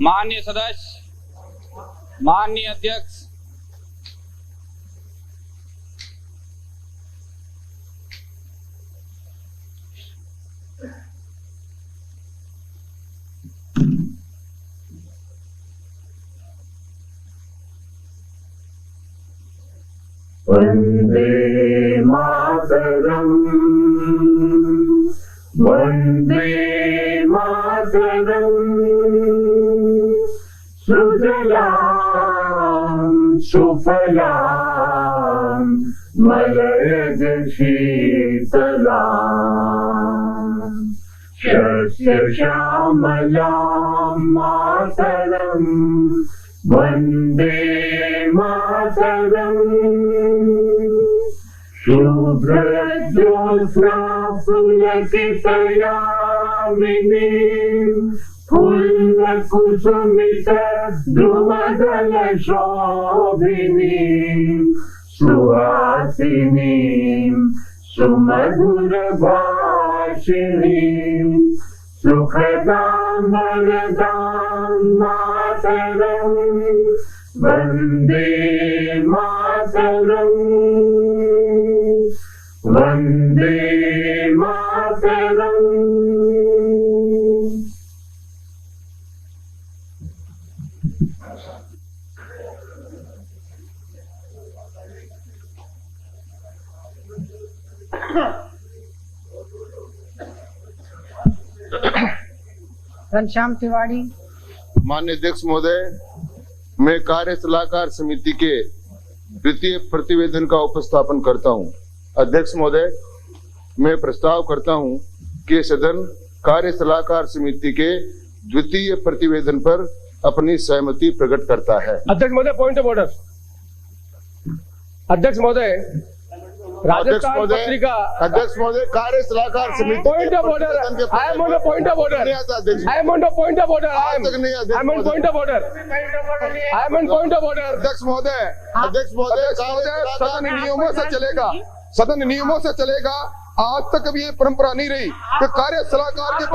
माननीय सदस्य, माननीय अध्यक्ष, वंदे मातरम, वंदे मातरम, सुजलाम सुफलाम मलयज शीतलाम शस्य श्यामलाम मातरम, वंदे मातरम, शुभ्रज्योत्स्ना पुलकितयामिनीं फुल्लकुसुमित द्रुमदल शोभिनीं सुहासिनीं सुमधुरभाषिणीं सुखदां वरदां मातरं, वंदे मातरम, वंदे मातरम। घनश्याम तिवारी। माननीय अध्यक्ष महोदय, मैं कार्य सलाहकार समिति के द्वितीय प्रतिवेदन का उपस्थापन करता हूं। अध्यक्ष महोदय, मैं प्रस्ताव करता हूं कि सदन कार्य सलाहकार समिति के द्वितीय प्रतिवेदन पर अपनी सहमति प्रकट करता है। अध्यक्ष महोदय, पॉइंट ऑफ ऑर्डर। अध्यक्ष महोदय, राजस्थान पत्रिका। अध्यक्ष महोदय, कार्य सलाहकार समिति point of order. I am on point of order. I am on point of order. I am on point of order. I am on point of order. अध्यक्ष महोदय, सदन नियमों से चलेगा, सदन नियमों से चलेगा। आज तक कभी ये परंपरा नहीं रही कि कार्य सलाहकार के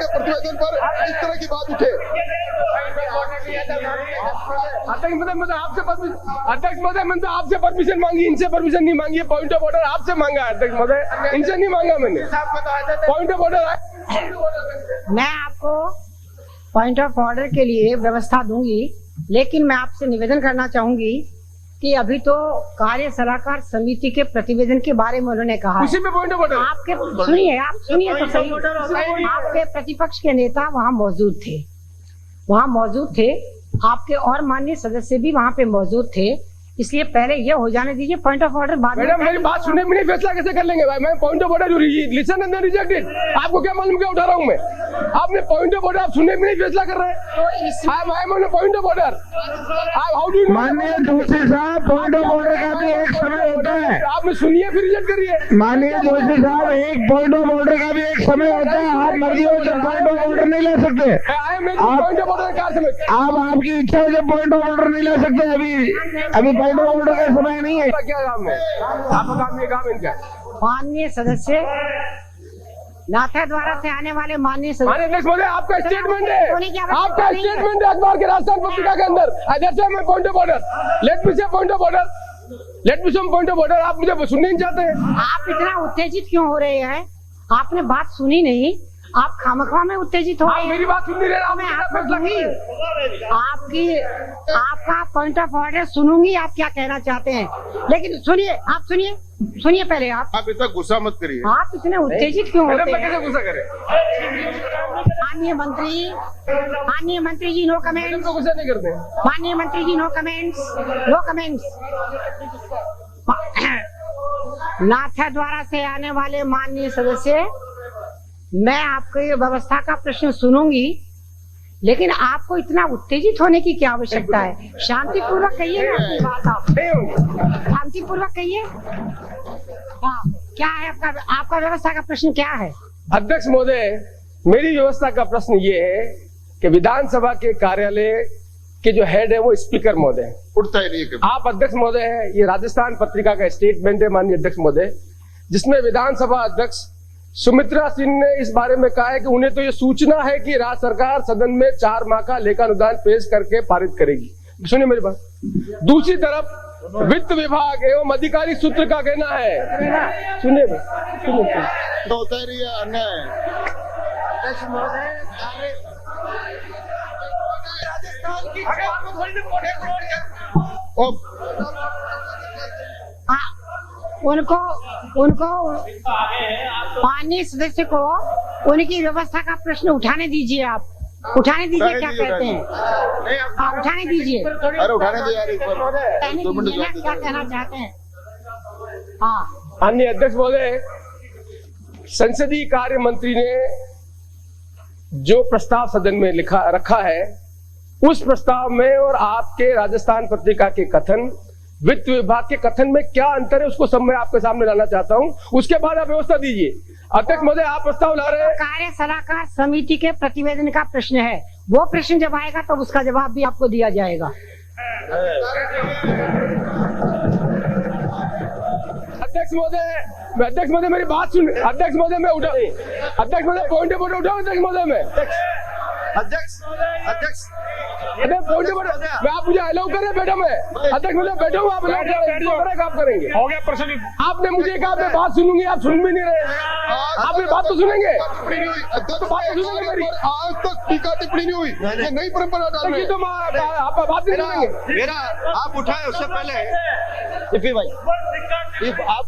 प्रतिवेदन पर इस तरह की बात उठे। अध्यक्ष महोदय, मैंने आपसे परमिशन मांगी, इनसे परमिशन नहीं मांगी। पॉइंट ऑफ ऑर्डर आपसे मांगा है अध्यक्ष महोदय, इनसे नहीं मांगा मैंने। पॉइंट ऑफ ऑर्डर है। मैं आपको पॉइंट ऑफ ऑर्डर के लिए व्यवस्था दूंगी, लेकिन मैं आपसे निवेदन करना चाहूंगी कि अभी तो कार्य सलाहकार समिति के प्रतिवेदन के बारे में उन्होंने कहा उसी में पॉइंट ऑफ ऑर्डर। आपके सुनिए, आप सुनिए तो सही। आपके प्रतिपक्ष के नेता वहाँ मौजूद थे, आपके और माननीय सदस्य भी वहाँ पे मौजूद थे, इसलिए पहले ये हो जाने दीजिए। पॉइंट ऑफ ऑर्डर बाद में। मैडम, मेरी बात सुनने में नहीं फैसला कैसे कर लेंगे भाई? मैं point of order listen and rejected. आपको क्या मालूम क्या उठा रहा हूँ मैं? आपने पॉइंट ऑफ ऑर्डर, आप सुनने में नहीं फैसला कर रहे हैं। Point of order. How do माननीय जोशी साहब, पॉइंट ऑफ ऑर्डर का भी एक समय होता है। आपने सुनिए फिर रिजेक्ट करिए। माननीय जोशी साहब, एक पॉइंट ऑफ ऑर्डर का भी एक समय होता है। आप मर्जी हो तो पॉइंट ऑफ ऑर्डर नहीं ले सकते। पॉइंट ऑफ ऑर्डर क्या समझ? आप आपकी इच्छा से पॉइंट ऑफ ऑर्डर नहीं ले सकते। अभी पॉइंट ऑफ ऑर्डर का समय नहीं है। क्या काम है आपका? काम ये काम इनका। माननीय सदस्य, नाथा द्वारा से आने वाले माननीय अध्यक्ष महोदय, आपका स्टेटमेंट है, आपका स्टेटमेंट है अखबार के राजस्थान पत्रिका के अंदर। अध्यक्ष मैं point of order, let me say point of order, let me say point of order. आप मुझे सुनने नहीं चाहते हैं। आप इतना उत्तेजित क्यों हो रहे हैं? आपने बात सुनी नहीं, आप खामखा में उत्तेजित हो रहे हैं। मेरी बात सुन नहीं रहे। आपका पॉइंट ऑफ ऑर्डर सुनूंगी, आप क्या कहना चाहते हैं, लेकिन सुनिए, आप सुनिए पहले। आप इतना गुस्सा मत करिए। आप इतने उत्तेजित क्यों होते हैं? कैसे गुस्सा करें? माननीय मंत्री जी, नो कमेंट्स। गुस्सा नहीं करते। माननीय मंत्री जी, नो कमेंट्स, नो कमेंट्स। नाथा द्वारा से आने वाले माननीय सदस्य, मैं आपके व्यवस्था का प्रश्न सुनूंगी, लेकिन आपको इतना उत्तेजित होने की क्या आवश्यकता है? शांतिपूर्वक कहिए ना अपनी बात। आप शांतिपूर्वक कहिए। हाँ, क्या है आपका व्यवस्था का प्रश्न क्या है? अध्यक्ष महोदय, मेरी व्यवस्था का प्रश्न ये है कि विधानसभा के कार्यालय के जो हेड है वो स्पीकर महोदय उठता ही नहीं। आप अध्यक्ष महोदय है। ये राजस्थान पत्रिका का स्टेटमेंट है माननीय अध्यक्ष महोदय, जिसमें विधानसभा अध्यक्ष सुमित्रा सिंह ने इस बारे में कहा है कि उन्हें तो ये सूचना है कि राज्य सरकार सदन में 4 माह का लेखानुदान पेश करके पारित करेगी। सुनिए मेरी बात। दूसरी तरफ वित्त विभाग एवं अधिकारी सूत्र का कहना है, सुनिए तो होता ही है अन्याय। उनको माननीय सदस्य को उनकी व्यवस्था का प्रश्न उठाने दीजिए। आप उठाने दीजिए, क्या कहते हैं? आप उठाने दीजिए। अरे उठाने दो यार, कहने दीजिए ना, क्या कहना चाहते हैं? हाँ, माननीय अध्यक्ष महोदय, संसदीय कार्य मंत्री ने जो प्रस्ताव सदन में रखा है, उस प्रस्ताव में और आपके राजस्थान पत्रिका के कथन, वित्त विभाग के कथन में क्या अंतर है, उसको सब मैं आपके सामने लाना चाहता हूं। उसके बाद आप व्यवस्था दीजिए। अध्यक्ष महोदय, आप प्रस्ताव ला रहे हैं। कार्य सलाहकार समिति के प्रतिवेदन का प्रश्न है, वो प्रश्न जब आएगा तो उसका जवाब भी आपको दिया जाएगा। अध्यक्ष महोदय मेरी बात सुन। अध्यक्ष महोदय मैं उठा, अध्यक्ष महोदय पॉइंट ऑफ ऑर्डर उठाओ। अध्यक्ष महोदय मैं पॉइंट ऑफ ऑर्डर मैं, आप मुझे अलाउ कर रहे हैं बैठा? मैं अध्यक्ष महोदय बैठा हूँ, आप आप करेंगे। हो गया प्रश्न। आपने मुझे कहा मैं बात सुनूंगी, आप सुन भी नहीं रहे। आप मेरी बात तो सुनेंगे, तो बात सुनेंगे मेरी। आज तक टीका टिप्पणी नहीं हुई, ये नई परंपरा डाल रहे हैं। तो आप बात नहीं सुनेंगे। मेरा आप उठाए उससे पहले भाई आप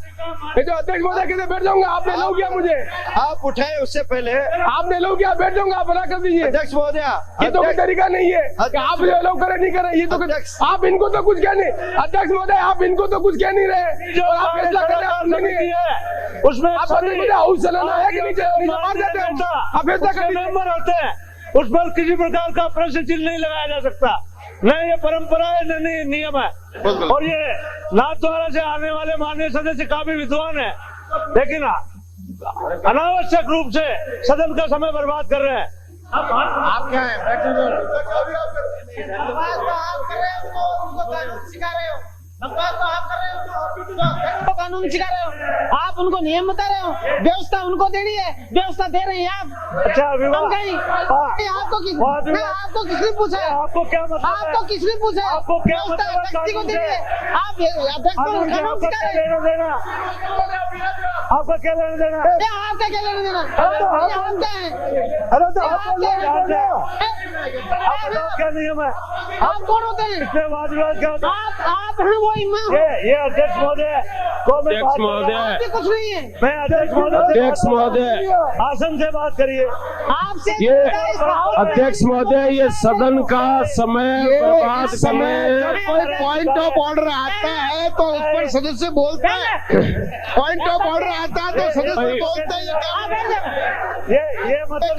जो अध्यक्ष महोदय कहते बैठ जाऊंगा, आपने लो किया मुझे। आप उठाए उससे पहले आपने लो किया, बैठ जाऊंगा, आप बना कर दीजिए। अध्यक्ष महोदय, ये तो कोई तरीका नहीं है कि आप मुझे अलाउ करें नहीं करें। ये तो आप इनको तो कुछ कह नहीं। अध्यक्ष महोदय, आप इनको तो कुछ कह नहीं रहे जो आप फैसला कर रहे हैं उसमें। आप हाउस चलाना है कि नहीं चलाना, मार जाते हैं आप फैसला कर मेंबर होते हैं, उस पर किसी प्रकार का प्रश्न चिन्ह नहीं लगाया जा सकता। न ये परंपरा है, न नियम है। और ये नाथद्वारा से आने वाले माननीय सदस्य काफी विद्वान है, लेकिन अनावश्यक रूप से सदन का समय बर्बाद कर रहे हैं। आप क्या है? कानून सिखा रहे हो, आप उनको नियम बता रहे हो, व्यवस्था उनको देनी है, व्यवस्था दे रही हैं आप। अच्छा, आपको किसने पूछा है? आपको क्या मतलब? आपको किसने पूछा है? आपको क्या मतलब? व्यक्ति को देनी है, आप अध्यक्ष को कानून सिखा रहे हैं। आपका क्या लेना देना? आपका क्या लेना देना? हम क्या है? अरे तो आपका क्या नियम है? आप कौन होते हैं? इसमें वाद विवाद क्या होता है? आप हैं वो इमाम। ये अध्यक्ष महोदय को मैं अध्यक्ष महोदय, आपसे कुछ नहीं है। मैं अध्यक्ष महोदय आसन से बात करिए। आपसे ये अध्यक्ष महोदय, ये सदन का समय बर्बाद समय। कोई पॉइंट ऑफ ऑर्डर आता है तो उस पर सदस्य बोलते हैं। पॉइंट ऑफ ऑर्डर आता है तो सदस्य बोलते हैं। ये मतलब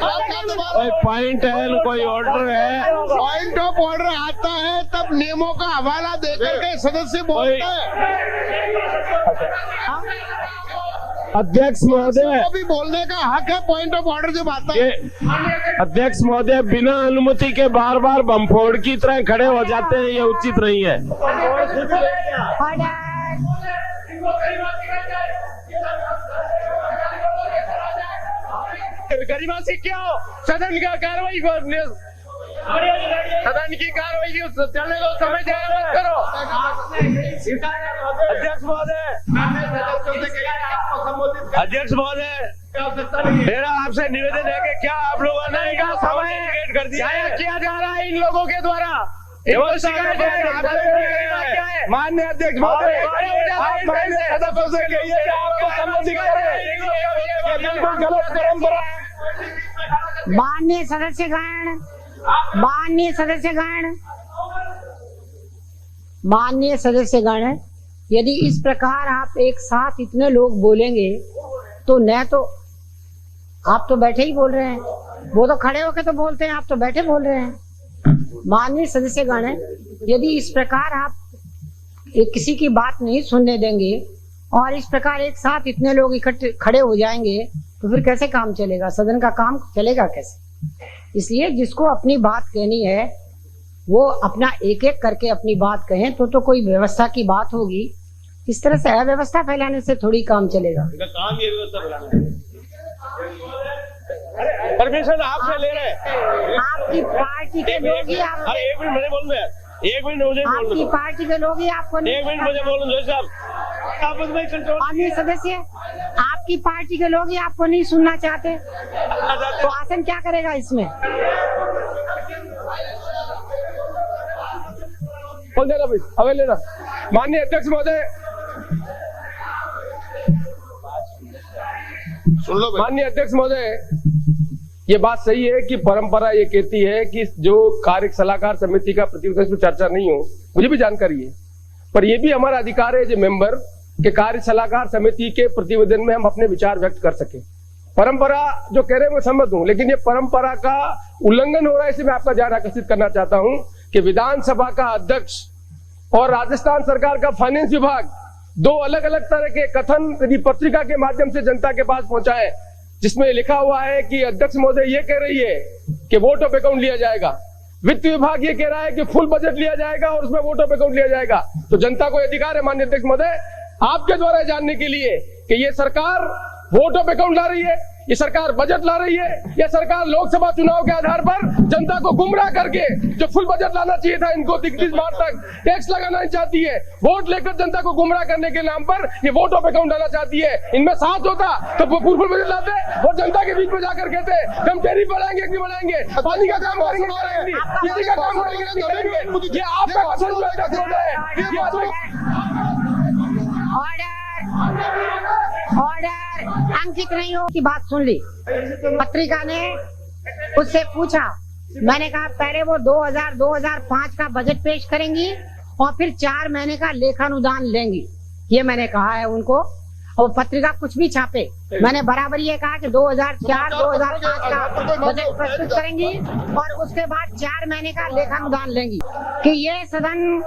पॉइंट है, कोई ऑर्डर है। पॉइंट ऑफ ऑर्डर आता है तब नियमों का हवाला देकर के सदस्य बोलते हैं। अध्यक्ष महोदय, भी बोलने का हक है पॉइंट ऑफ ऑर्डर जब आता है। ये अध्यक्ष महोदय बिना अनुमति के बार बार बमफोड़ की तरह खड़े हो जाते हैं, ये उचित नहीं है। गरिमा से क्या हो? सदन का कार्रवाई सदन की कार्रवाई चलने दो, समय जाया मत करो। अध्यक्ष महोदय, मेरा आपसे निवेदन है कि क्या आप लोगों ने इनका समय कर दिया है? किया जा रहा है इन लोगों के द्वारा। माननीय अध्यक्ष महोदय, माननीय सदस्यगण, माननीय सदस्यगण, माननीय सदस्यगण, यदि इस प्रकार आप एक साथ इतने लोग बोलेंगे तो न तो आप तो बैठे ही बोल रहे हैं, वो तो खड़े होकर तो बोलते हैं, आप तो बैठे बोल रहे हैं। माननीय सदस्यगण, यदि इस प्रकार आप किसी की बात नहीं सुनने देंगे और इस प्रकार एक साथ इतने लोग इकट्ठे खड़े हो जाएंगे तो फिर कैसे काम चलेगा? सदन का काम चलेगा कैसे? इसलिए जिसको अपनी बात कहनी है वो अपना एक एक करके अपनी बात कहें तो कोई व्यवस्था की बात होगी। इस तरह से अव्यवस्था फैलाने से थोड़ी काम चलेगा। काम ये व्यवस्था फैलाना है। परमिशन आपसे ले रहे हैं। आपकी पार्टी के लोग ही आप, अरे एक मिनट मुझे बोलने दे, एक मिनट मुझे बोलने आपकी दो, पार्टी के लोग ही आपको नहीं, एक मिनट मुझे बोलने दो साहब। आप उसमें कंट्रोल माननीय सदस्य, आपकी पार्टी के लोग ही आपको नहीं सुनना चाहते, तो आसन क्या करेगा इसमें? बोल देना भाई, अवे लेना। माननीय अध्यक्ष महोदय, सुन लो भाई। माननीय अध्यक्ष महोदय, ये बात सही है कि परंपरा ये कहती है कि जो कार्य सलाहकार समिति का प्रतिवेदन पर चर्चा नहीं हो, मुझे भी जानकारी है, पर ये भी हमारा अधिकार है जो मेंबर के कार्य सलाहकार समिति के प्रतिवेदन में हम अपने विचार व्यक्त कर सके। परंपरा जो कह रहे हैं मैं सहमत हूं, लेकिन ये परंपरा का उल्लंघन हो रहा है, इसे मैं आपका ध्यान आकर्षित करना चाहता हूं कि विधानसभा का अध्यक्ष और राजस्थान सरकार का फाइनेंस विभाग दो अलग अलग तरह के कथन यदि पत्रिका के माध्यम से जनता के पास पहुंचाए, जिसमें लिखा हुआ है कि अध्यक्ष महोदय ये कह रही है कि वोट ऑफ अकाउंट लिया जाएगा, वित्त विभाग ये कह रहा है कि फुल बजट लिया जाएगा और उसमें वोट ऑफ अकाउंट लिया जाएगा। तो जनता को अधिकार है माननीय अध्यक्ष महोदय आपके द्वारा जानने के लिए कि ये सरकार वोट ऑफ अकाउंट ला रही है, ये सरकार बजट ला रही है, ये सरकार लोकसभा चुनाव के आधार पर जनता को गुमराह करके जो फुल बजट लाना चाहिए था इनको 31 मार्च तक टैक्स लगाना चाहती है, वोट लेकर जनता को गुमराह करने के नाम पर ये वोट ऑफ अकाउंट लाना चाहती है। इनमें साथ होता तो वो फुल बजट लाते और जनता के बीच में जाकर कहते हम टैरिफ बढ़ाएंगे कि बढ़ाएंगे, पानी का काम करेंगे, किसी का काम करेंगे। ये आपका कथन जो अध्यक्ष महोदय, ऑर्डर, अंकित नहीं हो की बात सुन ली। पत्रिका ने उससे पूछा, मैंने कहा पहले वो 2005 का बजट पेश करेंगी और फिर 4 महीने का लेखानुदान लेंगी, ये मैंने कहा है उनको। और पत्रिका कुछ भी छापे, मैंने बराबर ये कहा कि 2004-2005 का बजट प्रस्तुत करेंगी और उसके बाद 4 महीने का लेखानुदान लेंगी। कि ये सदन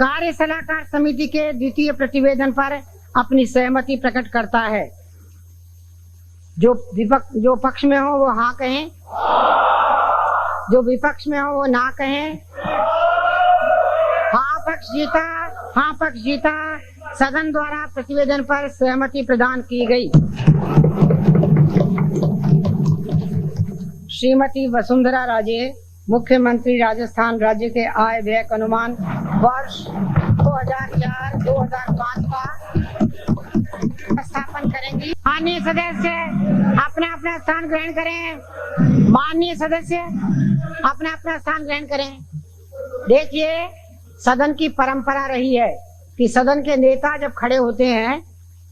कार्य सलाहकार समिति के द्वितीय प्रतिवेदन पर अपनी सहमति प्रकट करता है। जो पक्ष में हो वो हाँ कहें, जो विपक्ष में हो वो ना कहें। हाँ पक्ष जीता, हाँ पक्ष जीता। सदन द्वारा प्रतिवेदन पर सहमति प्रदान की गई। श्रीमती वसुंधरा राजे, मुख्यमंत्री राजस्थान राज्य के आय व्यय का अनुमान वर्ष 2004-2005 का स्थापन करेंगी। माननीय सदस्य अपना अपना स्थान ग्रहण करें। माननीय सदस्य अपना अपना स्थान ग्रहण करें। देखिए, सदन की परंपरा रही है कि सदन के नेता जब खड़े होते हैं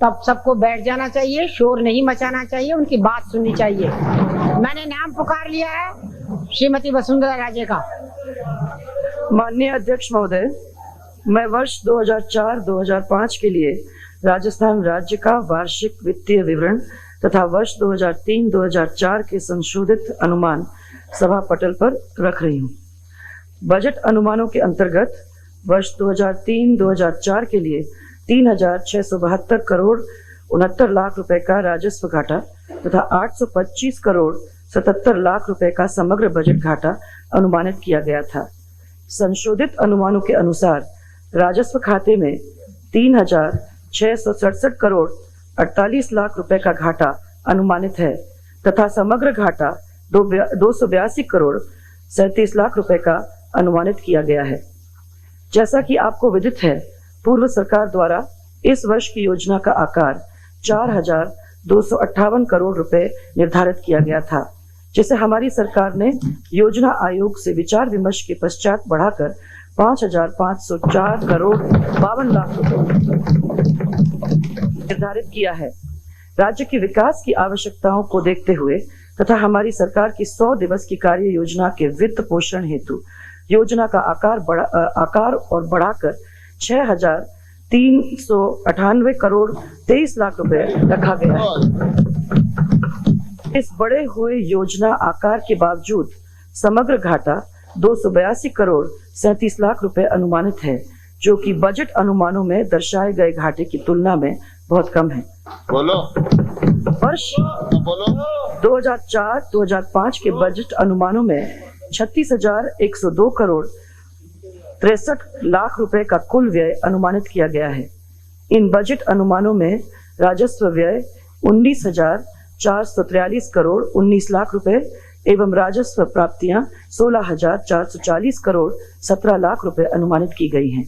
तब सबको बैठ जाना चाहिए, शोर नहीं मचाना चाहिए, उनकी बात सुननी चाहिए। मैंने नाम पुकार लिया है श्रीमती वसुंधरा राजे का। माननीय अध्यक्ष महोदय, मैं वर्ष 2004-2005 के लिए राजस्थान राज्य का वार्षिक वित्तीय विवरण तथा वर्ष 2003-2004 के संशोधित अनुमान सभा पटल पर रख रही हूँ। बजट अनुमानों के अंतर्गत वर्ष 2003-2004 के लिए 3,672 करोड़ 69 लाख रुपए का राजस्व घाटा तथा 825 करोड़ 77 लाख रुपए का समग्र बजट घाटा अनुमानित किया गया था। संशोधित अनुमानों के अनुसार राजस्व खाते में 3,667 करोड़ 48 लाख रुपए का घाटा अनुमानित है तथा समग्र घाटा 282 करोड़ 37 लाख रुपए का अनुमानित किया गया है। जैसा कि आपको विदित है, पूर्व सरकार द्वारा इस वर्ष की योजना का आकार 4,258 करोड़ रुपए निर्धारित किया गया था, जिसे हमारी सरकार ने योजना आयोग से विचार विमर्श के पश्चात बढ़ाकर 5,504 करोड़ 52 लाख रुपए निर्धारित किया है। राज्य के विकास की आवश्यकताओं को देखते हुए तथा हमारी सरकार की 100 दिवस की कार्य योजना के वित्त पोषण हेतु योजना का आकार और बढ़ाकर 6,398 करोड़ 23 लाख रुपए रखा गया है। इस बढ़े हुए योजना आकार के बावजूद समग्र घाटा 282 करोड़ 37 लाख रुपए अनुमानित है, जो कि बजट अनुमानों में दर्शाए गए घाटे की तुलना में बहुत कम है। वर्ष 2004-2005 के बजट अनुमानों में 36,102 करोड़ 63 लाख रुपए का कुल व्यय अनुमानित किया गया है। इन बजट अनुमानों में राजस्व व्यय 443 करोड़ 19 लाख रुपए एवं राजस्व प्राप्तियां 16,440 करोड़ 17 लाख रुपए अनुमानित की गई हैं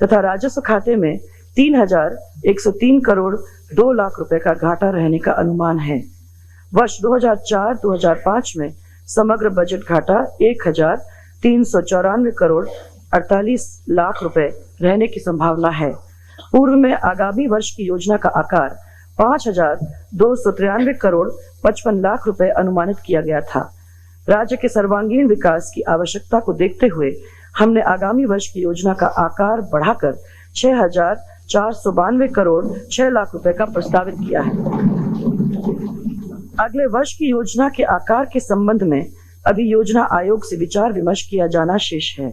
तथा राजस्व खाते में 3,103 करोड़ 2 लाख रुपए का घाटा रहने का अनुमान है। वर्ष 2004-2005 में समग्र बजट घाटा 1,394 करोड़ 48 लाख रुपए रहने की संभावना है। पूर्व में आगामी वर्ष की योजना का आकार 5,293 करोड़ 55 लाख रुपए अनुमानित किया गया था। राज्य के सर्वांगीण विकास की आवश्यकता को देखते हुए हमने आगामी वर्ष की योजना का आकार बढ़ाकर 6,492 करोड़ 6 लाख रुपए का प्रस्तावित किया है। अगले वर्ष की योजना के आकार के संबंध में अभी योजना आयोग से विचार विमर्श किया जाना शेष है।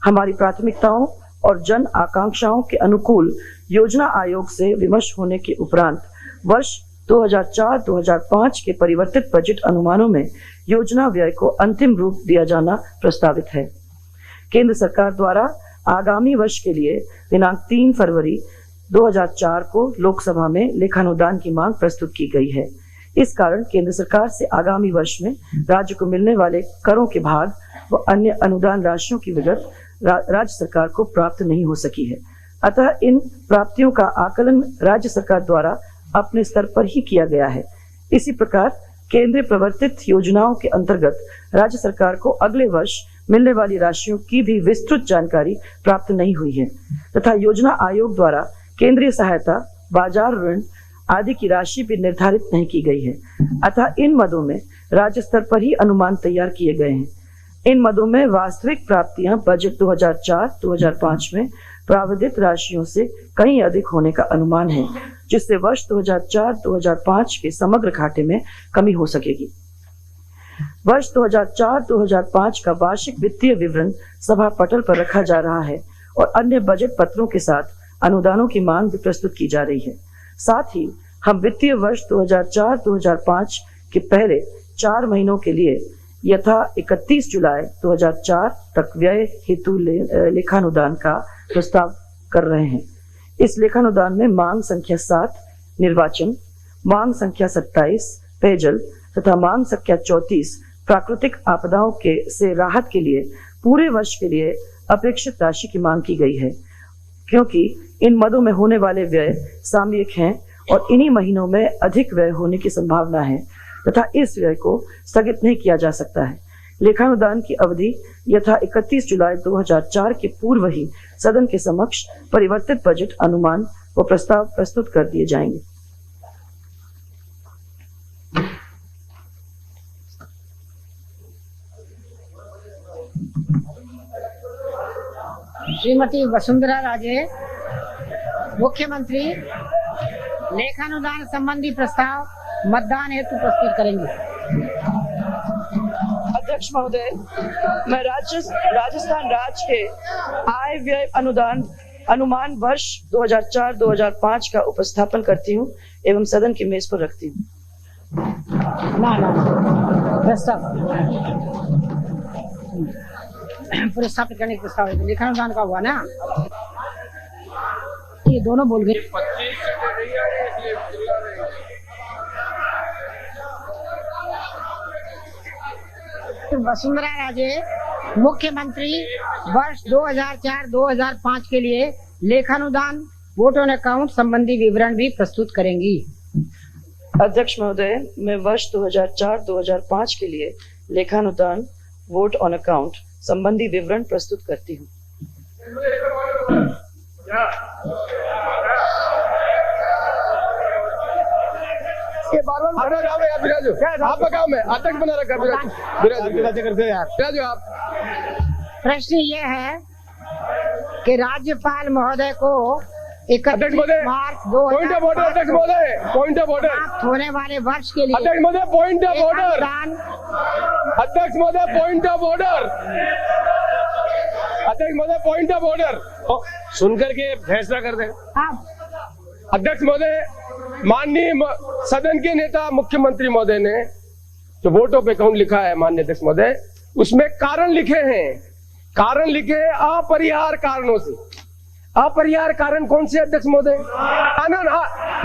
हमारी प्राथमिकताओं और जन आकांक्षाओं के अनुकूल योजना आयोग से विमर्श होने के उपरांत वर्ष 2004-2005 के परिवर्तित बजट अनुमानों में योजना व्यय को अंतिम रूप दिया जाना प्रस्तावित है। केंद्र सरकार द्वारा आगामी वर्ष के लिए दिनांक 3 फरवरी 2004 को लोकसभा में लेखानुदान की मांग प्रस्तुत की गई है। इस कारण केंद्र सरकार से आगामी वर्ष में राज्य को मिलने वाले करों के भाग व अन्य अनुदान राशियों की विगत राज्य सरकार को प्राप्त नहीं हो सकी है। अतः इन प्राप्तियों का आकलन राज्य सरकार द्वारा अपने स्तर पर ही किया गया है। इसी प्रकार केंद्रीय प्रवर्तित योजनाओं के अंतर्गत राज्य सरकार को अगले वर्ष मिलने वाली राशियों की भी विस्तृत जानकारी प्राप्त नहीं हुई है तथा योजना आयोग द्वारा केंद्रीय सहायता, बाजार ऋण आदि की राशि भी निर्धारित नहीं की गई है। अतः इन मदों में राज्य स्तर पर ही अनुमान तैयार किए गए हैं। इन मदों में वास्तविक प्राप्तियां बजट 2004-2005 में प्रावधानित राशियों से कहीं अधिक होने का अनुमान है, जिससे वर्ष 2004-2005 के समग्र घाटे में कमी हो सकेगी। वर्ष 2004-2005 का वार्षिक वित्तीय विवरण सभा पटल पर रखा जा रहा है और अन्य बजट पत्रों के साथ अनुदानों की मांग भी प्रस्तुत की जा रही है। साथ ही हम वित्तीय वर्ष 2004-2005 के पहले 4 महीनों के लिए यथा 31 जुलाई 2004 तक व्यय हेतु लेखानुदान का प्रस्ताव कर रहे हैं। इस लेखानुदान में मांग संख्या 7 निर्वाचन, मांग संख्या 27 पेयजल तथा मांग संख्या 34 प्राकृतिक आपदाओं से राहत के लिए पूरे वर्ष के लिए अपेक्षित राशि की मांग की गई है, क्योंकि इन मदों में होने वाले व्यय सामयिक हैं और इन्हीं महीनों में अधिक व्यय होने की संभावना है तथा इस व्यय को स्थगित नहीं किया जा सकता है। लेखानुदान की अवधि यथा 31 जुलाई 2004 के पूर्व ही सदन के समक्ष परिवर्तित बजट अनुमान व प्रस्ताव प्रस्तुत कर दिए जाएंगे। श्रीमती वसुंधरा राजे मुख्यमंत्री लेखानुदान संबंधी प्रस्ताव मतदान हेतु प्रस्तुत करेंगे। अध्यक्ष महोदय, मैं राजस्थान राज्य के आय व्यय अनुमान वर्ष 2004-2005 का उपस्थापन करती हूँ एवं सदन की मेज पर रखती हूँ। प्रस्तावित करने के प्रस्ताव लेखानुदान का हुआ ना, ये दोनों बोल गए। वसुंधरा राजे मुख्यमंत्री वर्ष 2004-2005 के लिए लेखानुदान वोट ऑन अकाउंट संबंधी विवरण भी प्रस्तुत करेंगी। अध्यक्ष महोदय, मैं वर्ष 2004-2005 के लिए लेखानुदान वोट ऑन अकाउंट संबंधी विवरण प्रस्तुत करती हूँ। आपका काम है, अध्यक्ष बना रखा है। प्रश्न ये है कि राज्यपाल महोदय को 31 मार्च 2005 समाप्त होने वाले वर्ष के लिए अध्यक्ष महोदय पॉइंट ऑफ ऑर्डर। अध्यक्ष महोदय पॉइंट ऑफ ऑर्डर। अध्यक्ष महोदय पॉइंट ऑफ ऑर्डर सुनकर के फैसला कर दे। अध्यक्ष महोदय, माननीय सदन के नेता मुख्यमंत्री महोदय ने जो वोट ऑफ अकाउंट लिखा है माननीय अध्यक्ष महोदय, उसमें कारण लिखे हैं। कारण लिखे हैं अपरिहार्य कारणों से। अपरिहार्य कारण कौन से अध्यक्ष महोदय?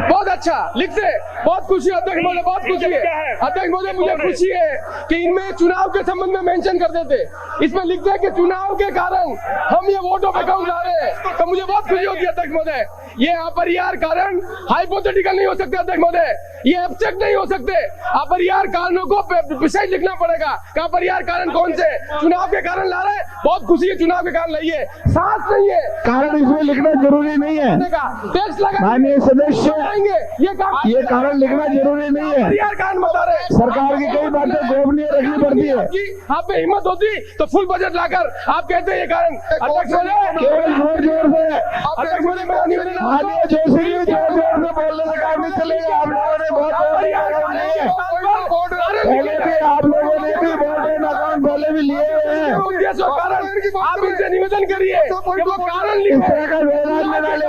बहुत अच्छा लिखते, बहुत खुशी है अध्यक्ष महोदय, बहुत खुशी है अध्यक्ष महोदय, मुझे खुशी है कि इनमें चुनाव के संबंध में मेंशन कर देते, इसमें लिखते हैं कि चुनाव के कारण हम ये वोट ऑफ अकाउंट ला रहे हैं, तो मुझे बहुत खुशी होती है अध्यक्ष महोदय। ये अपरिहार्य कारण हाइपोथेटिकल नहीं हो सकते अध्यक्ष महोदय, ये एब्स्ट्रैक्ट नहीं हो सकते, अपरिहार्य कारणों को प्रिसाइज लिखना पड़ेगा कि अपरिहार्य कारण कौन से, चुनाव के कारण ला रहे हैं, बहुत खुशी है चुनाव के कारण लाइए, सांस नहीं है कारण इसमें लिखना जरूरी नहीं है टैक्स लगा माननीय सदस्य, ये कारण लिखना जरूरी नहीं है। अपरिहार्य कारण बता रहे हैं, सरकार की कई बातें गोपनीय रखनी पड़ती है। आप में हिम्मत होती तो फुल बजट लाकर आप कहते हैं ये कारण। अध्यक्ष महोदय केवल जोर जोर से अध्यक्ष महोदय मेरा निवेदन माननीय जोशी जी जोर जोर से बोलने से काम नहीं चलेगा। आप लोगों ने बहुत पहले भी आप लोगों ने भी वोट अकाउंट पहले भी लिए हुए हैं, आप इनसे निवेदन करिए कि वो कारण इस तरह का व्यवधान में डाले।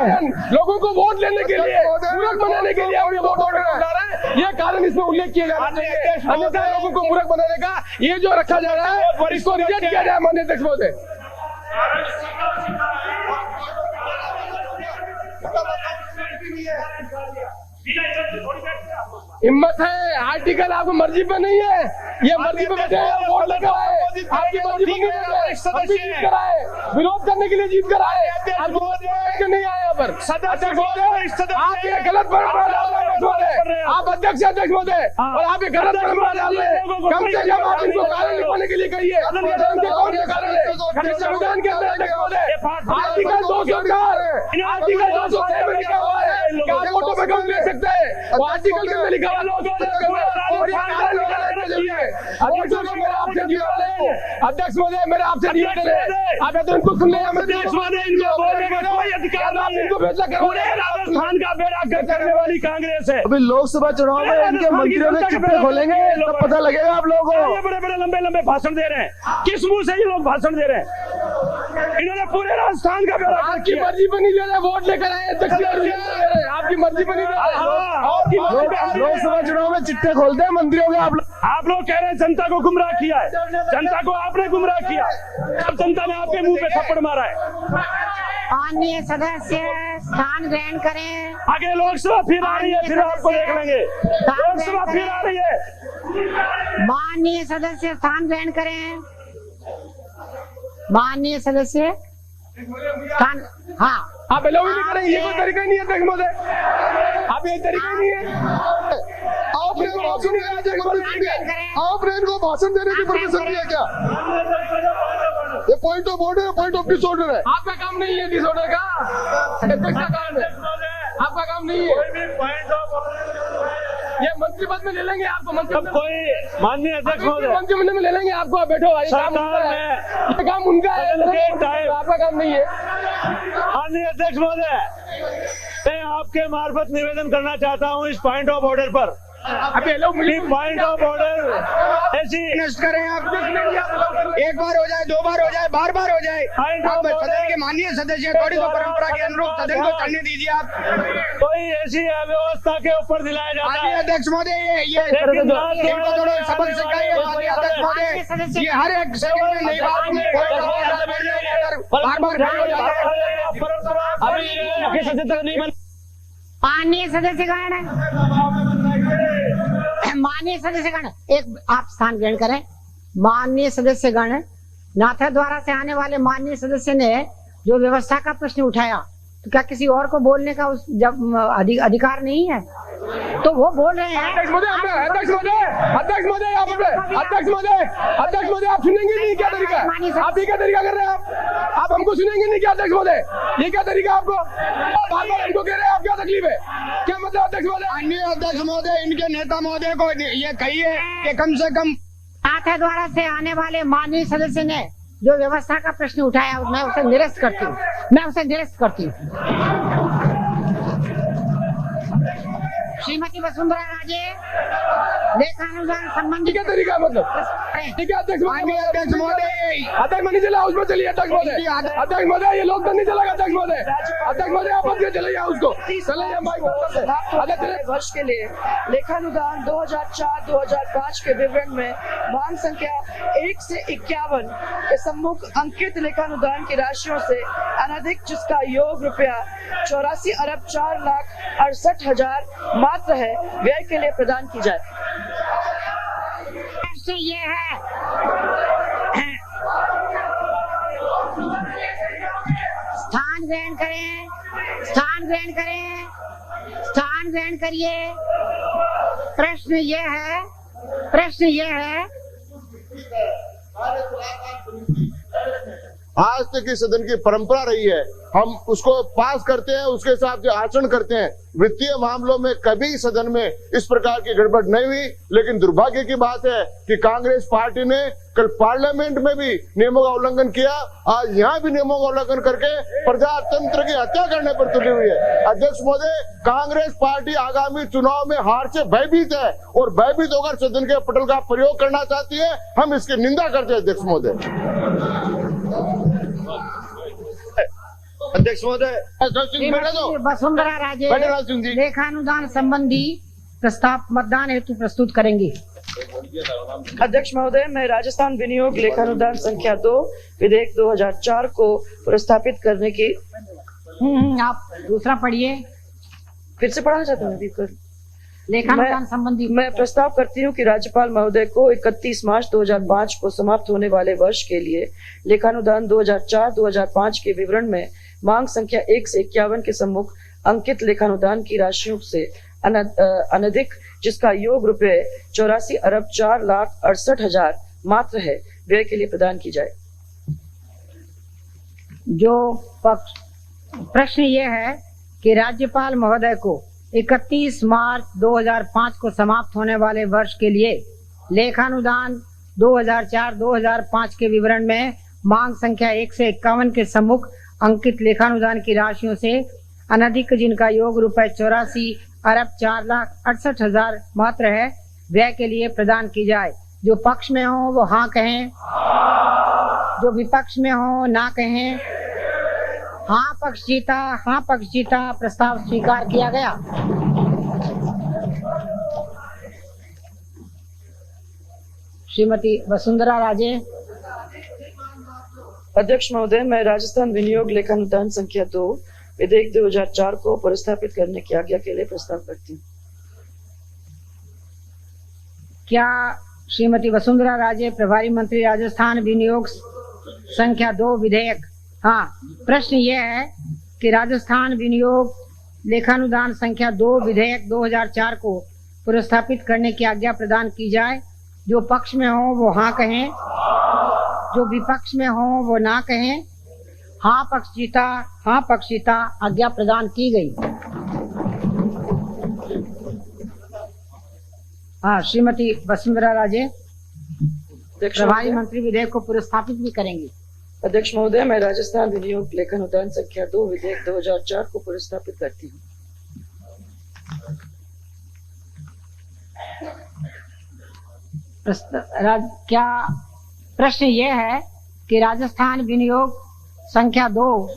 लोगों को वोट लेने के लिए, मूर्ख बनाने के लिए हम ये वोट उठा रहे हैं, ये कारण इसमें उल्लेख किया जाना चाहिए, अन्यथा लोगों को मूर्ख बनाने का ये जो रखा जा रहा है इसको रिजेक्ट किया जाए माननीय अध्यक्ष महोदय। हिम्मत है, आर्टिकल आपको मर्जी पे नहीं है, ये मर्जी पे बैठे हैं, वोट लगा है, आपकी मर्जी पे नहीं है, जीत कर आए, विरोध करने के लिए जीत कर आए, आप नहीं आए यहाँ पर। अध्यक्ष महोदय आप ये गलत परंपरा डाल रहे हैं, आप अध्यक्ष अध्यक्ष महोदय और आप ये गलत परंपरा डाल रहे हैं, कम से कम आप इनको कारण लिखवाने के लिए कहिए कौन से कारण है संविधान के अंदर। अध्यक्ष महोदय आर्टिकल 204 आर्टिकल 206 में लिखा हुआ है कि आप वोटों पे कम ले सकते हैं, वो आर्टिकल के अंदर लिखा हुआ अध्यक्ष महोदय मेरा आपसे निवेदन है, आप तो इनको सुन लें, राजस्थान का बेड़ा करने वाली कांग्रेस है। अभी लोकसभा चुनाव में इनके मंत्रियों ने चिट्ठे खोलेंगे तब पता लगेगा आप लोगों को। ये बड़े बड़े लंबे लंबे भाषण दे रहे हैं, किस मुंह से ये लोग भाषण दे रहे हैं? इन्होंने पूरे राजस्थान का बेड़ा आपकी मर्जी पर नहीं दे रहे, वोट लेकर आए आपकी मर्जी पर नहीं दे रहे। लोकसभा चुनाव में चिट्ठे खोलते हैं मंत्रियों के आप लोग कह रहे हैं जनता को गुमराह किया है, जनता को आपने गुमराह किया, अब जनता ने आपके मुंह पे थप्पड़ मारा है। माननीय सदस्य स्थान ग्रहण करें। आगे लोकसभा फिर आ रही है, फिर आपको देख लेंगे, लोकसभा फिर आ रही है। माननीय सदस्य स्थान ग्रहण करें। माननीय सदस्य स्थान, हाँ आप अलाउ नहीं करेंगे, ये कोई तरीका नहीं है अध्यक्ष महोदय, आप ये तरीका नहीं है। आपने इनको भाषण देने की परमिशन दी है क्या? ये पॉइंट ऑफ ऑर्डर है, पॉइंट ऑफ डिसऑर्डर है। आपका काम नहीं है डिसऑर्डर का, अध्यक्ष का काम है, आपका काम नहीं है। ये मंत्री पद में ले लेंगे आपको, मंत्री कोई माननीय अध्यक्ष महोदय मंत्रिमंडल में ले लेंगे आपको, आप बैठो, ये काम उनका है, आपका काम नहीं है। माननीय अध्यक्ष महोदय मैं आपके मार्फत निवेदन करना चाहता हूं इस पॉइंट ऑफ ऑर्डर पर। अभी पॉइंट ऑफ ऑर्डर ऐसी नष्ट करें आप, एक बार हो जाए, दो बार हो जाए, बार बार हो जाए, आप सदन के माननीय सदस्य थोड़ी तो परंपरा के अनुरूप सदन को चलने दीजिए। आप कोई ऐसी अव्यवस्था के ऊपर दिलाया जाता है। अध्यक्ष महोदय ये थोड़ा सबक सिखाइए माननीय अध्यक्ष महोदय, ये हर एक सेकंड में नई बात बार बार माननीय सदस्यगण, माननीय सदस्यगण एक आप स्थान ग्रहण करें। माननीय सदस्यगण, नाथद्वारा से आने वाले माननीय सदस्य ने जो व्यवस्था का प्रश्न उठाया, तो क्या किसी और को बोलने का उस जब अधिकार नहीं है? तो वो बोल रहे हैं। अध्यक्ष महोदय अध्यक्ष महोदय अध्यक्ष महोदय आप सुनेंगे नहीं, क्या तरीका है? आप ये क्या तरीका कर रहे हैं? आप हमको सुनेंगे नहीं क्या अध्यक्ष महोदय? ये क्या तरीका आपको? बार बार हमको कह रहे हैं, आप क्या तकलीफ है, क्या मतलब अध्यक्ष महोदय? माननीय अध्यक्ष महोदय इनके नेता महोदय को ये कहिए कि कम से कम नाथद्वारा से आने वाले माननीय सदस्य ने जो व्यवस्था का प्रश्न उठाया, मैं उसे निरस्त करती हूँ, मैं उसे निरस्त करती हूँ। श्रीमती वसुंधरा राजे लेखानुदान संबंधी क्या तरीका है मतलब? ठीक है अध्यक्ष महोदय, अध्यक्ष मनी चला उसमें चलिए अध्यक्ष महोदय, अध्यक्ष महोदय ये लोग नहीं चलेगा अध्यक्ष महोदय, अध्यक्ष महोदय आप चले उसको चले वर्ष के लिए लेखानुदान 2004-2005 के विवरण में मान संख्या 1 से 51 के सम्मुख अंकित लेखानुदान की राशियों से अनधिक जिसका योग रुपया 84 अरब 4 लाख 68 हजार मात्र है, व्यय के लिए प्रदान की जाए। ये है स्थान ग्रहण करें, स्थान ग्रहण करें, स्थान ग्रहण करिए। प्रश्न ये है, प्रश्न ये है, आज तक की सदन की परंपरा रही है, हम उसको पास करते हैं, उसके हिसाब से आचरण करते हैं। वित्तीय मामलों में कभी सदन में इस प्रकार की गड़बड़ नहीं हुई, लेकिन दुर्भाग्य की बात है कि कांग्रेस पार्टी ने कल पार्लियामेंट में भी नियमों का उल्लंघन किया, आज यहाँ भी नियमों का उल्लंघन करके प्रजातंत्र की हत्या करने पर तुली हुई है। अध्यक्ष महोदय, कांग्रेस पार्टी आगामी चुनाव में हार से भयभीत है और भयभीत होकर सदन के पटल का प्रयोग करना चाहती है। हम इसकी निंदा करते हैं अध्यक्ष महोदय। अध्यक्ष महोदय, वसुंधरा राजे लेखानुदान संबंधी प्रस्ताव मतदान हेतु प्रस्तुत करेंगी। अध्यक्ष महोदय, मैं राजस्थान विनियोग लेखानुदान संख्या 2 विधेयक 2004 को प्रस्तापित करने की आप दूसरा पढ़िए। फिर से पढ़ना चाहते हैं। लेखानुदान संबंधी मैं प्रस्ताव करती हूँ कि राज्यपाल महोदय को 31 मार्च 2005 को समाप्त होने वाले वर्ष के लिए लेखानुदान 2004-2005 के विवरण में मांग संख्या 1 से 51 के सम्मुख अंकित लेखानुदान की राशियों से अनधिक जिसका योग रुपए 84 अरब 4 लाख 68 हजार मात्र है, व्यय के लिए प्रदान की जाए। जो पक्ष प्रश्न ये है कि राज्यपाल महोदय को 31 मार्च 2005 को समाप्त होने वाले वर्ष के लिए लेखानुदान 2004-2005 के विवरण में मांग संख्या 1 से 51 के सम्मुख अंकित लेखानुदान की राशियों से अनधिक जिनका योग रुपए 84 अरब 4 लाख 68 हजार मात्र है, व्यय के लिए प्रदान की जाए। जो पक्ष में हो वो हाँ कहें, जो विपक्ष में हो ना कहें। हाँ पक्ष जीता, हाँ पक्ष जीता। प्रस्ताव स्वीकार किया गया। श्रीमती वसुंधरा राजे। अध्यक्ष महोदय, मैं राजस्थान विनियोग लेखानुदान संख्या 2 विधेयक 2004 को प्रस्तापित करने की आज्ञा के लिए प्रस्ताव करती हूँ। क्या श्रीमती वसुंधरा राजे, प्रभारी मंत्री राजस्थान विनियोग संख्या 2 विधेयक। हाँ, प्रश्न यह है कि राजस्थान विनियोग लेखानुदान संख्या 2 विधेयक 2004 को प्रस्तापित करने की आज्ञा प्रदान की जाए। जो पक्ष में हो वो हाँ कहें, जो विपक्ष में हो वो ना कहें। हाँ पक्ष जीता, हाँ पक्ष जीता। आज्ञा प्रदान की गई। हाँ, श्रीमती वसुंधरा राजे, प्रभारी मंत्री विधेयक को पुरस्कृत भी करेंगी। अध्यक्ष महोदय, मैं राजस्थान विनियोग लेखानुदान संख्या 2 विधेयक 2004 को पुरस्कृत करती हूँ। क्या प्रश्न ये है कि राजस्थान विनियोग संख्या 2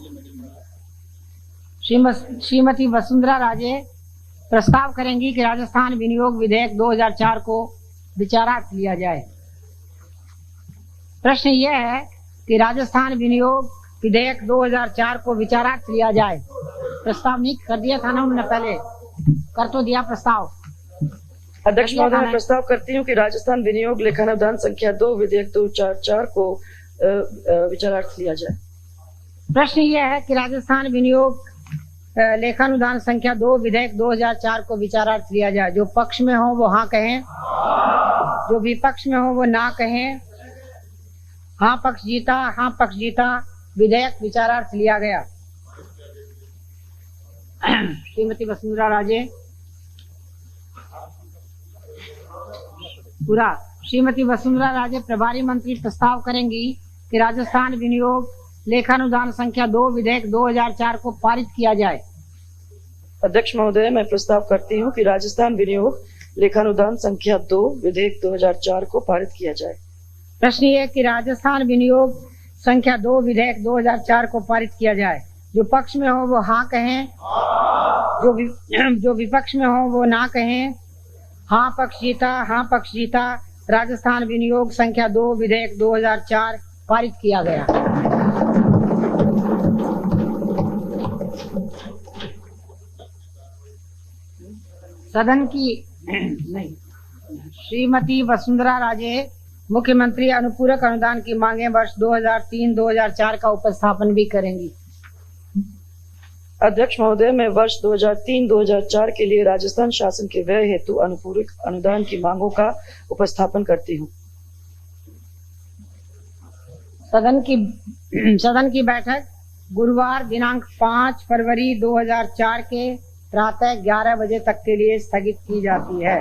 श्रीमती वसुंधरा राजे प्रस्ताव करेंगी कि राजस्थान विनियोग विधेयक 2004 को विचारार्थ लिया जाए। प्रश्न यह है कि राजस्थान विनियोग विधेयक 2004 को विचारार्थ लिया जाए। प्रस्ताव नहीं कर दिया था ना उन्होंने, पहले कर तो दिया प्रस्ताव। अध्यक्ष महोदय, मैं प्रस्ताव करती हूँ कि राजस्थान विनियोग लेखानुदान संख्या 2 विधेयक 2004 को विचारार्थ लिया जाए। प्रश्न यह है कि राजस्थान विनियोग लेखानुदान संख्या 2 विधेयक 2004 को विचारार्थ लिया जाए। जो पक्ष में हो वो हाँ कहें, जो विपक्ष में हो वो ना कहें। हाँ पक्ष जीता, हाँ पक्ष जीता। विधेयक विचारार्थ लिया गया। श्रीमती वसुंधरा राजे पूरा। श्रीमती वसुंधरा राजे, प्रभारी मंत्री प्रस्ताव करेंगी कि राजस्थान विनियोग लेखानुदान संख्या 2 विधेयक 2004 को पारित किया जाए। अध्यक्ष महोदय, मैं प्रस्ताव करती हूँ कि राजस्थान विनियोग लेखानुदान संख्या 2 विधेयक 2004 को पारित किया जाए। प्रश्न ये कि राजस्थान विनियोग संख्या 2 विधेयक 2004 को पारित किया जाए। जो पक्ष में हो वो हाँ कहें, जो विपक्ष में हो वो ना कहें। हाँ पक्ष जीता, हाँ पक्ष जीता। राजस्थान विनियोग संख्या 2 विधेयक 2004 पारित किया गया। सदन की नहीं, श्रीमती वसुंधरा राजे मुख्यमंत्री अनुपूरक अनुदान की मांगे वर्ष 2003-2004 का उपस्थापन भी करेंगी। अध्यक्ष महोदय, मैं वर्ष 2003-2004 के लिए राजस्थान शासन के व्यय हेतु अनुपूरक अनुदान की मांगों का उपस्थापन करती हूँ। सदन की बैठक गुरुवार दिनांक 5 फरवरी 2004 के प्रातः 11 बजे तक के लिए स्थगित की जाती है।